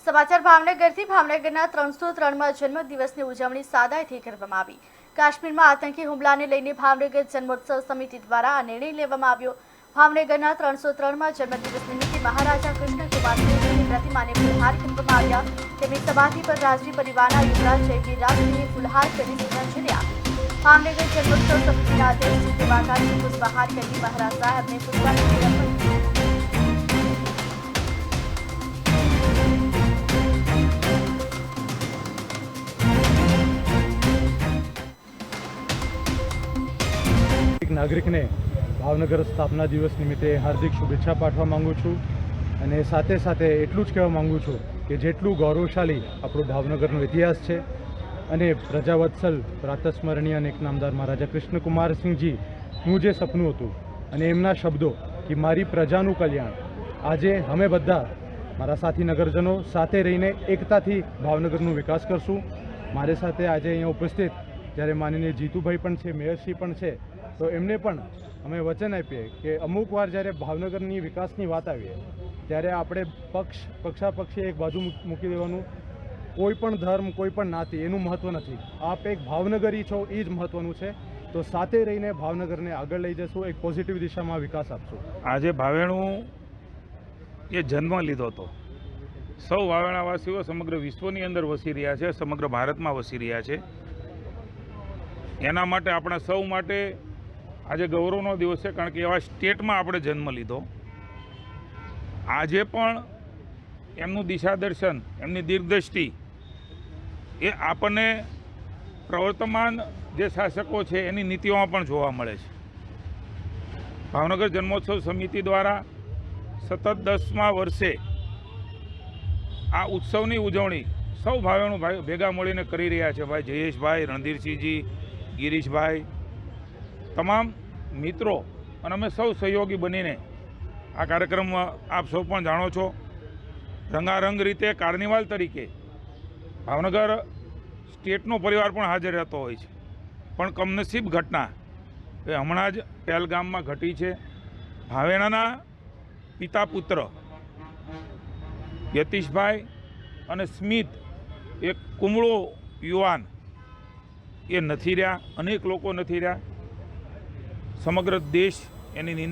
સમાચાર ભાવનગરથી ભાવનગરના 303માં જન્મદિવસની ઉજવણી સાદાઈથી કરવામાં આવી। કાશ્મીરમાં આતંકી હુમલાને લઈને ભાવનગર જન્મોત્સવ સમિતિ દ્વારા આ નિર્ણય લેવામાં આવ્યો। ભાવનગરના 303માં જન્મદિવસ નિમિત્તે મહારાજા કૃષ્ણકુમારની પ્રતિમાને ફૂલહાર કરવામાં આવ્યા। તેમની સમાધિ પર રાજવી પરિવારના યુવરાજ જયવીર રાજસિંહે ફૂલહાર કરી શ્રદ્ધાંજલિ આપી। ભાવનગર જન્મોત્સવ સમિતિના અધ્યક્ષ શ્રી વાઘાજી પુષ્પહાર કરી મહારાજ સાહેબને પુષ્પાંજલિ અર્પણ કરી। એક નાગરિકને ભાવનગર સ્થાપના દિવસ નિમિત્તે હાર્દિક શુભેચ્છા પાઠવવા માંગુ છું અને સાથે સાથે એટલું જ કહેવા માંગુ છું કે જેટલું ગૌરવશાળી આપણો ભાવનગરનો ઇતિહાસ છે અને પ્રજાવત્સલ પ્રાતસ્મરણીય અને એક નામદાર મહારાજા કૃષ્ણકુમારસિંહજીનું જે સપનું હતું અને એમના શબ્દો કે મારી પ્રજાનું કલ્યાણ, આજે અમે બધા મારા સાથી નગરજનો સાથે રહીને એકતાથી ભાવનગરનો વિકાસ કરશું। મારી સાથે આજે અહીંયા ઉપસ્થિત જ્યારે માનનીય જીતુભાઈ પણ છે, મેયરશ્રી પણ છે, તો એમને પણ અમે વચન આપીએ કે અમુક વાર જ્યારે ભાવનગરની વિકાસની વાત આવીએ ત્યારે આપણે પક્ષાપક્ષી એક બાજુ મૂકી દેવાનું। કોઈ પણ ધર્મ, કોઈ પણ જ્ઞાતિ એનું મહત્ત્વ નથી, આપ એક ભાવનગરી છો એ જ મહત્ત્વનું છે। તો સાથે રહીને ભાવનગરને આગળ લઈ જશું, એક પોઝિટિવ દિશામાં વિકાસ આપશું। આજે ભાવેણું એ જન્મ લીધો હતો। સૌ વાવેણાવાસીઓ સમગ્ર વિશ્વની અંદર વસી રહ્યા છે, સમગ્ર ભારતમાં વસી રહ્યા છે। એના માટે આપણા સૌ માટે આજે ગૌરવનો દિવસ છે, કારણ કે એવા સ્ટેટમાં આપણે જન્મ લીધો। આજે પણ એમનું દિશાદર્શન, એમની દીર્ઘદ્રષ્ટિ એ આપણને પ્રવર્તમાન જે શાસકો છે એની નીતિઓમાં પણ જોવા મળે છે। ભાવનગર જન્મોત્સવ સમિતિ દ્વારા સતત 10મા વર્ષે આ ઉત્સવની ઉજવણી સૌ ભાવેણો ભેગા મળીને કરી રહ્યા છે। ભાઈ જયેશભાઈ, રણધીરસિંહજી, ગિરીશભાઈ, તમામ મિત્રો અને અમે સૌ સહયોગી બનીને આ કાર્યક્રમમાં આપ સૌ પણ જાણો છો, રંગારંગ રીતે કાર્નિવાલ તરીકે ભાવનગર સ્ટેટનો પરિવાર પણ હાજર રહેતો હોય છે। પણ કમનસીબ ઘટના એ હમણાં જ પહેલગામમાં ઘટી છે। ભાવેણાના પિતા પુત્ર યતીશભાઈ અને સ્મિત, એક કુમળો યુવાન એ નથી રહ્યા, અનેક લોકો નથી રહ્યા। સમગ્ર દેશ એની નિંદા